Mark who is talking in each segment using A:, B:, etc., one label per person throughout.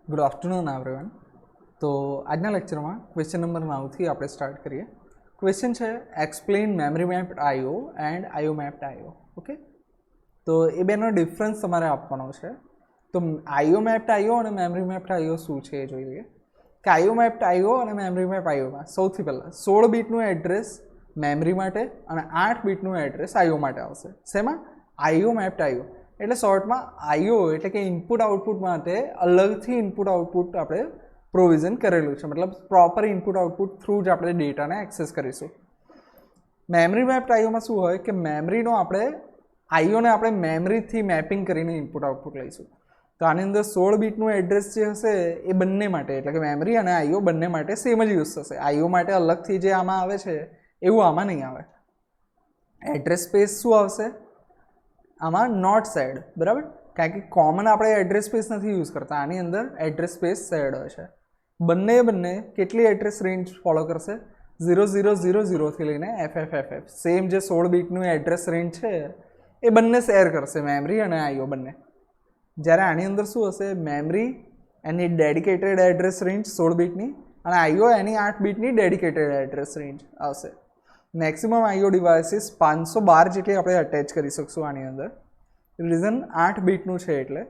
A: Good afternoon everyone. તો આજના લેક્ચરમાં ક્વેશ્ચન નંબર 9થી આપણે સ્ટાર્ટ કરીએ. ક્વેશ્ચન છે explain memory mapped IO and IO mapped IO. Okay, તો એ બેનો ડિફરન્સ તમારે આપવાનો છે. તો આઈઓ મેપ્ડ આઈઓ અને મેમરી મેપ્ડ આઈઓ શું છે એ જોઈ લઈએ. કે આઈઓ મેપ્ડ આઈઓ અને મેમરી મેપ આઈઓમાં સૌથી પહેલાં 16 બીટનું એડ્રેસ મેમરી માટે અને 8 બીટનું એડ્રેસ આઈઓ માટે આવશે. શેમાં? IO mapped IO. એટલે શોર્ટમાં આઈઓ એટલે કે ઇનપુટ આઉટપુટ માટે અલગથી ઇનપુટ આઉટપુટ આપણે પ્રોવિઝન કરેલું છે, મતલબ પ્રોપર ઇનપુટ આઉટપુટ થ્રુ જ આપણે ડેટાને એક્સેસ કરીશું. મેમરી મેપ્ડ આઈઓમાં શું હોય કે મેમરીનો આપણે આઈઓને આપણે મેમરીથી મેપિંગ કરીને ઇનપુટ આઉટપુટ લઈશું. તો આની અંદર 16 બીટનું એડ્રેસ જે હશે એ બંને માટે એટલે કે મેમરી અને આઈઓ બંને માટે સેમ જ યુઝ થશે. આઈઓ માટે અલગથી જે આમાં આવે છે એવું આમાં નહીં આવે. એડ્રેસ સ્પેસ શું આવશે આમાં? નોટ સેડ, બરાબર? કારણ કે કોમન આપણે એડ્રેસ સ્પેસ નથી યુઝ કરતા, આની અંદર એડ્રેસ સ્પેસ સેડ હોય છે. બંને કેટલી એડ્રેસ રેન્જ ફોલો કરશે? 0000થી લઈને FFFF. સેમ જે 16 બીટનું એડ્રેસ રેન્જ છે એ બંને શેર કરશે, મેમરી અને આઈઓ બંને. જ્યારે આની અંદર શું હશે? મેમરી એની ડેડિકેટેડ એડ્રેસ રેન્જ 16 બીટની અને આઈઓ એની 8 બીટની ડેડિકેટેડ એડ્રેસ રેન્જ આવશે. મેક્સિમમ આઈઓ ડિવાઇસીસ 512 જેટલી આપણે અટેચ કરી શકશું આની અંદર. રીઝન 8 બીટનું છે એટલે.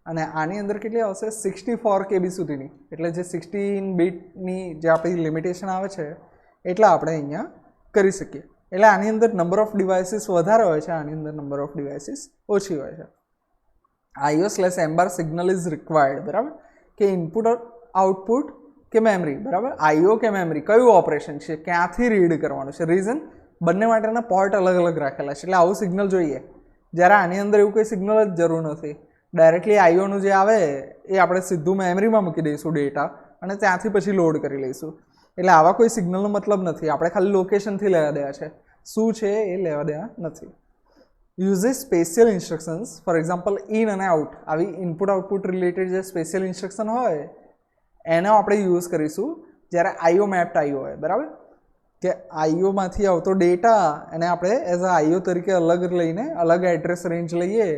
A: અને આની અંદર કેટલી આવશે? 64 KB સુધીની. એટલે જે 16 બીટની જે આપણી લિમિટેશન આવે છે એટલા આપણે અહીંયા કરી શકીએ. એટલે આની અંદર નંબર ઓફ ડિવાઇસીસ વધારે હોય છે, આની અંદર નંબર ઓફ ડિવાઇસીસ ઓછી હોય છે. IO/MBAR સિગ્નલ ઇઝ રિક્વાયર્ડ, બરાબર? કે ઇનપુટ આઉટપુટ કે મેમરી, બરાબર? આઈઓ કે મેમરી કયું ઓપરેશન છે, ક્યાંથી રીડ કરવાનું છે? રીઝન બંને માટેના પોર્ટ અલગ અલગ રાખેલા છે એટલે આવું સિગ્નલ જોઈએ. જ્યારે આની અંદર એવું કોઈ સિગ્નલ જ જરૂર નથી. ડાયરેક્ટલી આઈઓનું જે આવે એ આપણે સીધું મેમરીમાં મૂકી દઈશું ડેટા અને ત્યાંથી પછી લોડ કરી લઈશું. એટલે આવા કોઈ સિગ્નલનો મતલબ નથી. આપણે ખાલી લોકેશનથી લેવા દેવા છે, શું છે એ લેવા દેવા નથી. Uses special instructions, for example in અને આઉટ, આવી ઇનપુટ આઉટપુટ રિલેટેડ જે સ્પેશિયલ ઇન્સ્ટ્રક્શન હોય એનો આપણે યુઝ કરીશું જ્યારે આઈઓ મેપ્ડ આઈઓ હોય, બરાબર? કે આઈઓમાંથી આવતો ડેટા એને આપણે એઝ અ આઈઓ તરીકે અલગ લઈને અલગ એડ્રેસ રેન્જ લઈએ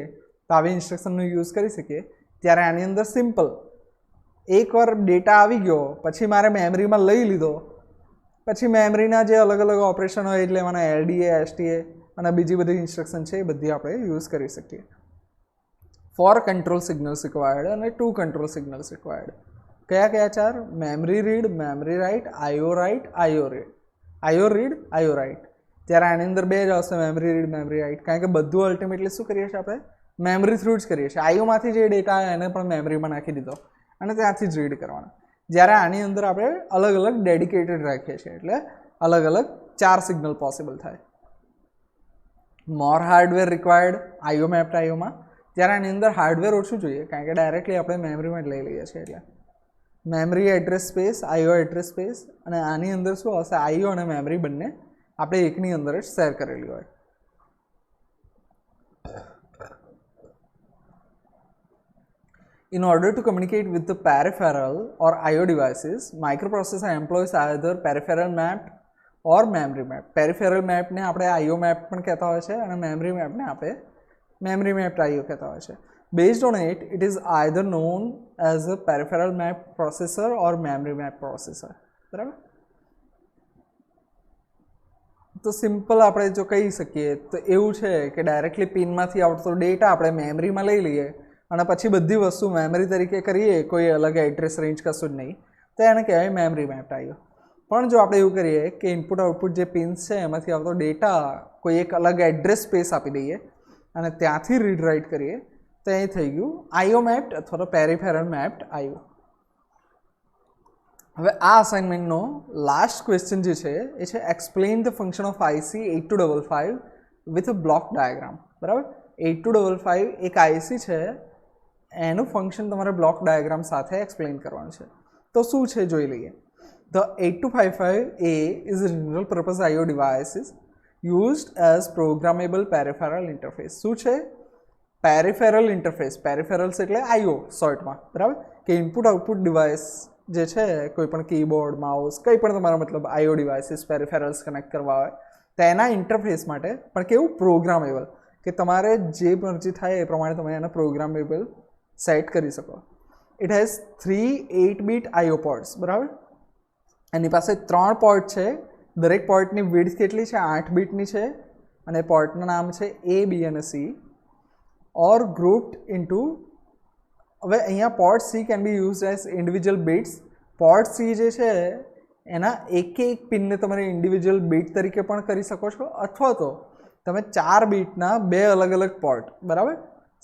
A: તો આવી ઇન્સ્ટ્રક્શનનો યુઝ કરી શકીએ. ત્યારે આની અંદર સિમ્પલ, એકવાર ડેટા આવી ગયો પછી મારે મેમરીમાં લઈ લીધો, પછી મેમરીના જે અલગ અલગ ઓપરેશન હોય એટલે એમાંના LDA, STA અને બીજી બધી ઇન્સ્ટ્રક્શન છે એ બધી આપણે યુઝ કરી શકીએ. 4 કંટ્રોલ સિગ્નલ્સ રિક્વાયર્ડ અને 2 કંટ્રોલ સિગ્નલ્સ રિક્વાયર્ડ. કયા 4? Memory read, memory write, IO write, IO read. IO read, IO write. ત્યારે આની અંદર બે જ આવશે, મેમરી રીડ, મેમરી રાઇટ. કારણ કે બધું અલ્ટિમેટલી શું કરીએ છીએ આપણે? મેમરી થ્રુ જ કરીએ છીએ. આઈઓમાંથી જે ડેટા આવે એને પણ મેમરીમાં નાખી દીધો અને ત્યાંથી જ રીડ કરવાનો. જ્યારે આની અંદર આપણે અલગ અલગ ડેડિકેટેડ રાખીએ છીએ એટલે અલગ અલગ 4 સિગ્નલ પોસિબલ થાય. મોર હાર્ડવેર રિક્વાયર્ડ આઈઓ મેપ્ડ આઈઓમાં. ત્યારે આની અંદર હાર્ડવેર ઓછું જોઈએ કારણ કે ડાયરેક્ટલી આપણે મેમરીમાં જ લઈ લઈએ છીએ. એટલે memory address space, IO address space, અને આની અંદર શું આવશે? આઈઓ અને મેમરી બંને આપણે એકની અંદર જ શેર કરેલી હોય. In order to communicate with the peripheral or IO devices, microprocessor employs either peripheral mapped or memory mapped. Peripheral map ને આપણે IO map પણ કહેતા હોય છે અને memory map ને આપણે memory mapped IO કહેતા હોય છે. Based on it, it is either known as a peripheral map processor or memory map processor. બરાબર? તો સિમ્પલ આપણે જો કહી શકીએ તો એવું છે કે ડાયરેક્ટલી પિનમાંથી આવતો ડેટા આપણે મેમરીમાં લઈ લઈએ અને પછી બધી વસ્તુ મેમરી તરીકે કરીએ, કોઈ અલગ એડ્રેસ રેન્જ કશું જ નહીં, તો એને કહેવાય મેમરી મેપ્ડ આઈઓ. પણ જો આપણે એવું કરીએ કે ઇનપુટ આઉટપુટ જે પિન્સ છે એમાંથી આવતો ડેટા કોઈ એક અલગ એડ્રેસ સ્પેસ આપી દઈએ અને ત્યાંથી રીડ રાઇટ કરીએ તો એ થઈ ગયું આઈઓ મેપ્ડ અથવા તો પેરિફેરલ મેપ્ડ આઈઓ. હવે આ અસાઇનમેન્ટનો લાસ્ટ ક્વેશ્ચન જે છે એ છે explain the function of IC 8255 with a block diagram. બરાબર? 8255 એક IC છે, એનું ફંક્શન તમારે બ્લોક ડાયાગ્રામ સાથે એક્સપ્લેન કરવાનું છે. તો શું છે જોઈ લઈએ. The 8255A is a general purpose IO device used as programmable peripheral interface. શું છે? Peripheral interface. પેરિફેરલ્સ એટલે આઈઓ શોર્ટમાં, બરાબર? કે ઇનપુટ આઉટપુટ ડિવાઇસ જે છે, કોઈ પણ કીબોર્ડ, માઉસ, કંઈ પણ તમારો મતલબ આઈઓ ડિવાઇસીસ પેરિફેરલ્સ કનેક્ટ કરવા હોય તેના ઇન્ટરફેસ માટે, પણ કેવું? પ્રોગ્રામેબલ, કે તમારે જે મરજી થાય એ પ્રમાણે તમે એને પ્રોગ્રામેબલ સેટ કરી શકો. It has 3 8-bit IO ports, બરાબર. એની પાસે 3 પોર્ટ છે, દરેક પોર્ટની વિડ્થ કેટલી છે? 8 બીટની છે, અને પોર્ટનું નામ છે A, B અને C. ઓર ગ્રુપ્ડ ઇન્ટુ, હવે અહીંયા port C can be use as individual bits. Port C જે છે એના એક પિનને તમારે ઇન્ડિવિજ્યુઅલ બીટ તરીકે પણ કરી શકો છો, અથવા તો તમે 4 બીટના 2 અલગ અલગ પોર્ટ, બરાબર,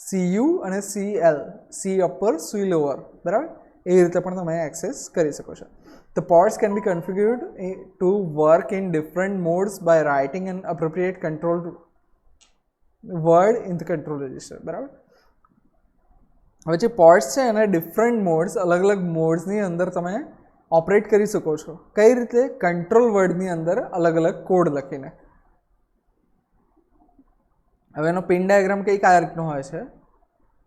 A: CU અને CL, C upper C lower, બરાબર, એ રીતે પણ તમે એક્સેસ કરી શકો છો. The ports can be configured to work in different modes by writing an appropriate control word in the control register, બરાબર. હવે જે પોર્ટ્સ છે એના ડિફરન્ટ મોડ્સ, અલગ અલગ મોડ્સની અંદર તમે ઓપરેટ કરી શકો છો. કઈ રીતે? કંટ્રોલ વર્ડની અંદર અલગ અલગ કોડ લખીને. હવે એનો પિન ડાયાગ્રામ કંઈક આ રીતનો હોય છે.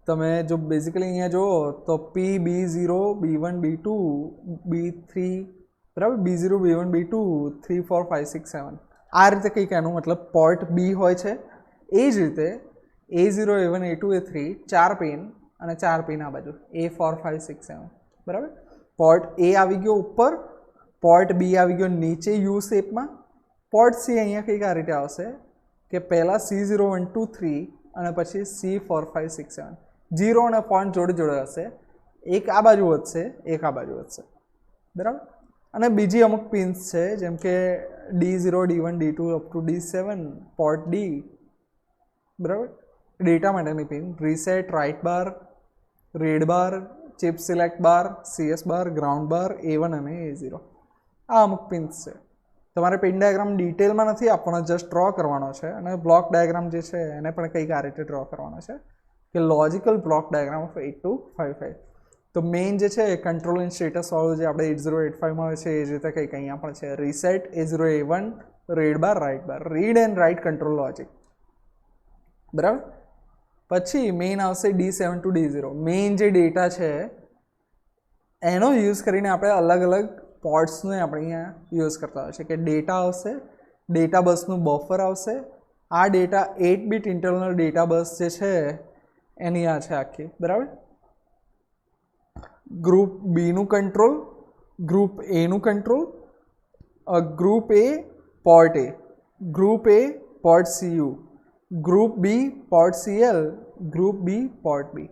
A: તમે જો બેઝિકલી અહીંયા જુઓ તો PB0, B1, B2, B3, બરાબર, B0, B1, B2, 3, 4, 5, 6, 7, આ રીતે કંઈક એનું મતલબ પોર્ટ B હોય છે. એ જ રીતે A0, A1, A2, A3 4 pin અને 4 પિન આ બાજુ A4, 5, 6, 7, બરાબર. પોર્ટ A આવી ગયો ઉપર, પોર્ટ B આવી ગયો નીચે U શેપમાં. પોર્ટ C અહીંયા કંઈક આ રીતે આવશે કે પહેલાં C0, 1, 2, 3 અને પછી C4, 5, 6, 7, 0 અને પોઈન્ટ જોડે જોડે હશે. એક આ બાજુ વધશે, એક આ બાજુ વધશે, બરાબર. અને બીજી અમુક પિન્સ છે જેમ કે D0, D1, D2 up to D7, port D, બરાબર, ડેટા માટેની પિન, રીસેટ, રાઇટ બાર, રેડ બાર, ચિપ સિલેક્ટ બાર, CS બાર, ગ્રાઉન્ડ બાર, A1 અને A0, આ અમુક પિન્સ છે. તમારે પિન ડાયાગ્રામ ડિટેલમાં નથી આપવાનો, જસ્ટ ડ્રો કરવાનો છે. અને બ્લોક ડાયાગ્રામ જે છે એને પણ કંઈક આ રીતે ડ્રો કરવાનો છે કે લોજિકલ બ્લોક ડાયાગ્રામ ઓફ 8255. તો મેઇન જે છે કંટ્રોલ એન્ડ સ્ટેટસવાળું જે આપણે 8085માં હોય છે એ જ રીતે કંઈક અહીંયા પણ છે. Reset, A0, A1, read bar, write bar, read and write control logic, બરાબર. પછી મેઇન આવશે D7 to D0. મેઇન જે ડેટા છે એનો યુઝ કરીને આપણે અલગ અલગ પોર્ટ્સને આપણે અહીંયા યુઝ કરતા હોય છે કે ડેટા આવશે, ડેટા બસનું બફર આવશે. આ data 8-bit internal data bus જે છે એની આ છે આખી, બરાબર. ગ્રુપ બીનું કંટ્રોલ, ગ્રુપ એનું કંટ્રોલ, group A port A, group A port CU, group B port CL, group B port B.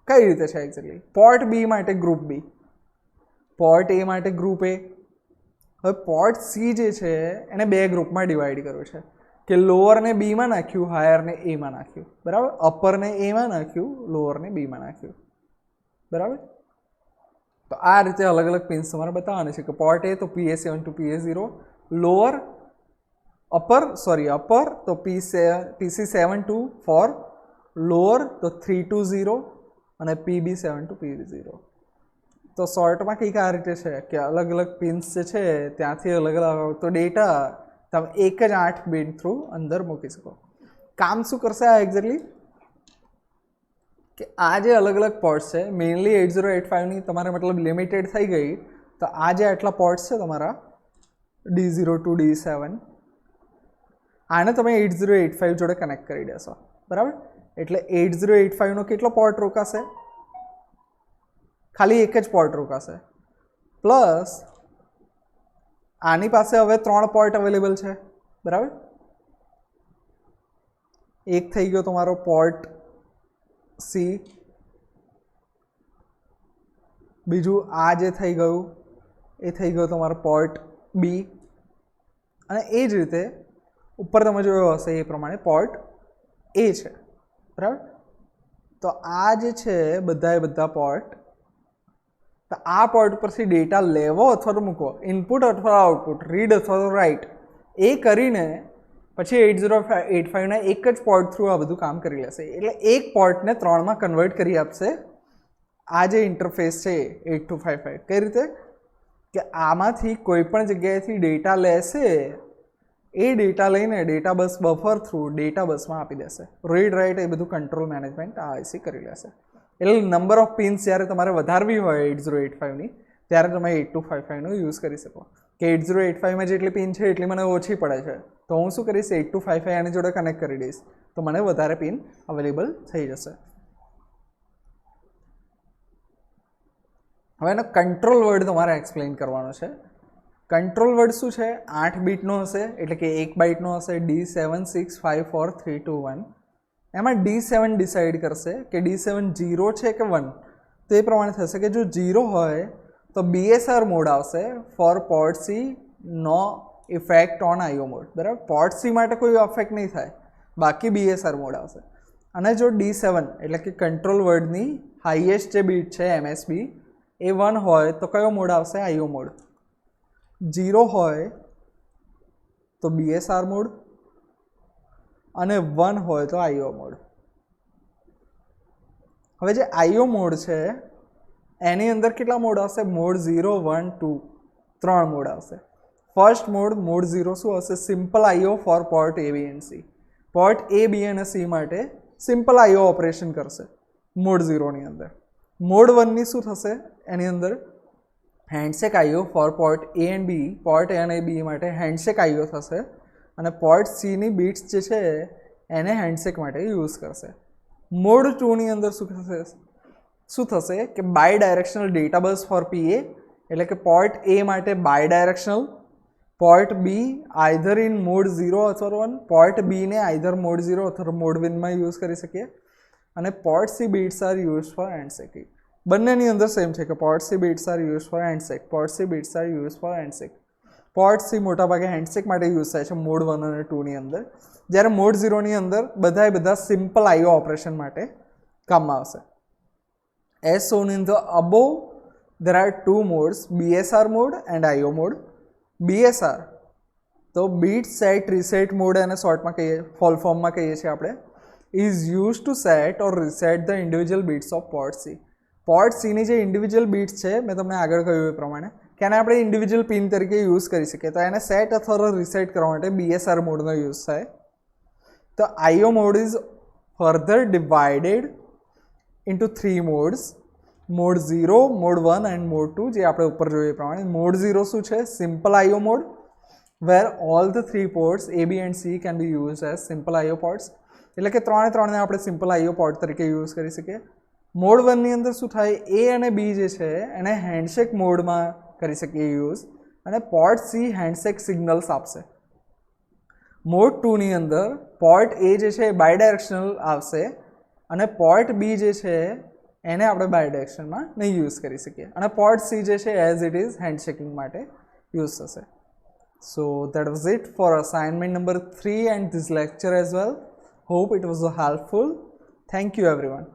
A: કઈ રીતે છે એક્ઝેક્ટલી? પોર્ટ B માટે ગ્રુપ B, પોર્ટ A માટે ગ્રુપ A. હવે પોર્ટ C જે છે એને 2 ગ્રુપમાં ડિવાઈડ કર્યું છે કે લોઅરને બીમાં નાખ્યું, હાયરને Aમાં નાખ્યું, બરાબર, અપરને Aમાં નાખ્યું, લોઅરને Bમાં નાખ્યું, બરાબર. તો આ રીતે અલગ અલગ પિન્સ તમારે બતાવવાની છે કે પોર્ટ A તો PA7 to PA0, lower upper તો PC7 to 4, લોઅર તો 3 to 0 અને PB7 to PB0. તો શોર્ટમાં કંઈક આ રીતે છે કે અલગ અલગ પિન્સ જે છે ત્યાંથી અલગ અલગ તો ડેટા તમે એક જ 8 બીટ થ્રુ અંદર મૂકી શકો. કામ શું કરશે આ એક્ઝેક્ટલી? કે આ જે અલગ અલગ પોર્ટ્સ છે મેઇનલી 8085ની તમારે મતલબ લિમિટેડ થઈ ગઈ. તો આ જે આટલા પોર્ટ્સ છે તમારા D0 to D7, આને તમે 8085 જોડે કનેક્ટ કરી દેશો, બરાબર. એટલે 8085નો કેટલો પોર્ટ રોકાશે? ખાલી એક જ પોર્ટ રોકાશે. પ્લસ આની પાસે હવે 3 પોર્ટ અવેલેબલ છે, બરાબર. એક થઈ ગયો તમારો પોર્ટ C, બીજું આ જે થઈ ગયું એ થઈ ગયો તમારો પોર્ટ B, અને એ જ રીતે ઉપર તમે જોયો હશે એ પ્રમાણે પોર્ટ A છે, બરાબર. તો આ જે છે બધા પોર્ટ, તો આ પોર્ટ પરથી ડેટા લેવો અથવા તો મૂકવો, ઇનપુટ અથવા આઉટપુટ, રીડ અથવા તો રાઇટ, એ કરીને પછી 8085ના એક જ પોર્ટ થ્રુ આ બધું કામ કરી લેશે. એટલે એક પોર્ટને 3માં કન્વર્ટ કરી આપશે આ જે ઇન્ટરફેસ છે 8255. કઈ રીતે? કે આમાંથી કોઈ પણ જગ્યાએથી ડેટા લેશે, એ ડેટા લઈને data bus buffer through data બસમાં આપી દેશે. રીડ રાઇટ એ બધું કંટ્રોલ મેનેજમેન્ટ આ IC કરી લેશે. એટલે નંબર ઓફ પિન્સ જ્યારે તમારે વધારવી હોય 8085ની ત્યારે તમે 8255નો યુઝ કરી શકો. કે 8085માં જેટલી પિન છે એટલી મને ઓછી પડે છે, તો હું શું કરીશ 8255 આની જોડે કનેક્ટ કરી દઈશ, તો મને વધારે પિન અવેલેબલ થઈ જશે. હવે એનો કંટ્રોલ વર્ડ તમારે એક્સપ્લેન કરવાનો છે. કંટ્રોલ વર્ડ શું છે? 8 બીટનો હશે, એટલે કે 1 બાઇટનો હશે. D7654321. એમાં D7 ડિસાઇડ કરશે કે D7 0 છે કે 1. તો એ પ્રમાણે થશે કે જો 0 હોય તો BSR મોડ આવશે, for port C no effect on IO mode. બરાબર, પોર્ટ સી માટે કોઈ અફેક્ટ નહીં થાય, બાકી BSR મોડ આવશે. અને જો D7 એટલે કે કંટ્રોલ વર્ડની હાઈએસ્ટ જે બીટ છે MSB એ 1 હોય તો કયો મોડ આવશે? IO mode. 0 હોય તો BSR મોડ અને 1 હોય તો IO મોડ. હવે જે IO મોડ છે એની અંદર કેટલા મોડ આવશે? મોડ 0, 1, 2 3 મોડ આવશે. ફર્સ્ટ મોડ 0 શું હશે? Simple IO for port A, B and C. Port A, B અને C માટે સિમ્પલ IO ઓપરેશન કરશે મોડ 0 ની અંદર. મોડ 1 ની શું થશે? એની અંદર handshake IO for port A and B. Port A અને B માટે હેન્ડશેક IO થશે અને પોર્ટ C ની બીટ્સ જે છે એને હેન્ડશેક માટે યુઝ કરશે. મોડ 2 ની અંદર શું થશે કે bidirectional data bus for PA, એટલે કે પોર્ટ A માટે bidirectional, port B either in mode 0 અથવા 1, પોર્ટ B ને આઈધર મોડ 0 અથવા મોડ 1 માં યુઝ કરી શકીએ. અને port C bits are use for handshaking. બંનેની અંદર સેમ છે કે port C bits are use for handshake, port C bits are use for handshake. Port C મોટાભાગે હેન્ડશેક માટે યુઝ થાય છે મોડ 1 અને 2 ની અંદર, જ્યારે મોડ 0 ની અંદર બધા સિમ્પલ IO ઓપરેશન માટે કામમાં આવશે. As shown in the above, there are two modes, BSR mode and IO mode. BSR તો બીટ સેટ રીસેટ મોડ એને શોર્ટમાં કહીએ, ફોલ ફોર્મમાં કહીએ છીએ આપણે, is used to set or reset the individual bits of port C. Port Cની જે ઇન્ડિવિજ્યુઅલ બીટ્સ છે મેં તમને આગળ કહ્યું એ પ્રમાણે કે એને આપણે ઇન્ડિવિજ્યુઅલ પિન તરીકે યુઝ કરી શકીએ, તો એને સેટ અથવા રીસેટ કરવા માટે BSR મોડનો યુઝ થાય. તો IO mode is further divided into 3 modes, mode 0, mode 1 and mode 2, જે આપણે ઉપર જોઈએ એ પ્રમાણે. મોડ 0 શું છે? Simple IO mode, where all the 3 ports A, B and C can be use as simple IO ports, એટલે કે ત્રણને આપણે સિમ્પલ IO પોર્ટ તરીકે યુઝ કરી શકીએ. મોડ 1 ની અંદર શું થાય? A અને B જે છે એને હેન્ડશેક મોડમાં કરી શકીએ યુઝ, અને પોર્ટ C હેન્ડશેક સિગ્નલ્સ આપશે. મોડ 2 ની અંદર પોર્ટ A જે છે એ બાય ડાયરેક્શનલ આવશે અને પોર્ટ B જે છે એને આપણે બાય ડાયરેક્શનમાં નહીં યુઝ કરી શકીએ, અને પોર્ટ C જે છે એઝ ઇટ ઇઝ હેન્ડશેકિંગ માટે યુઝ થશે. So that was it for assignment number 3 and this lecture as well. Hope it was helpful. Thank you everyone.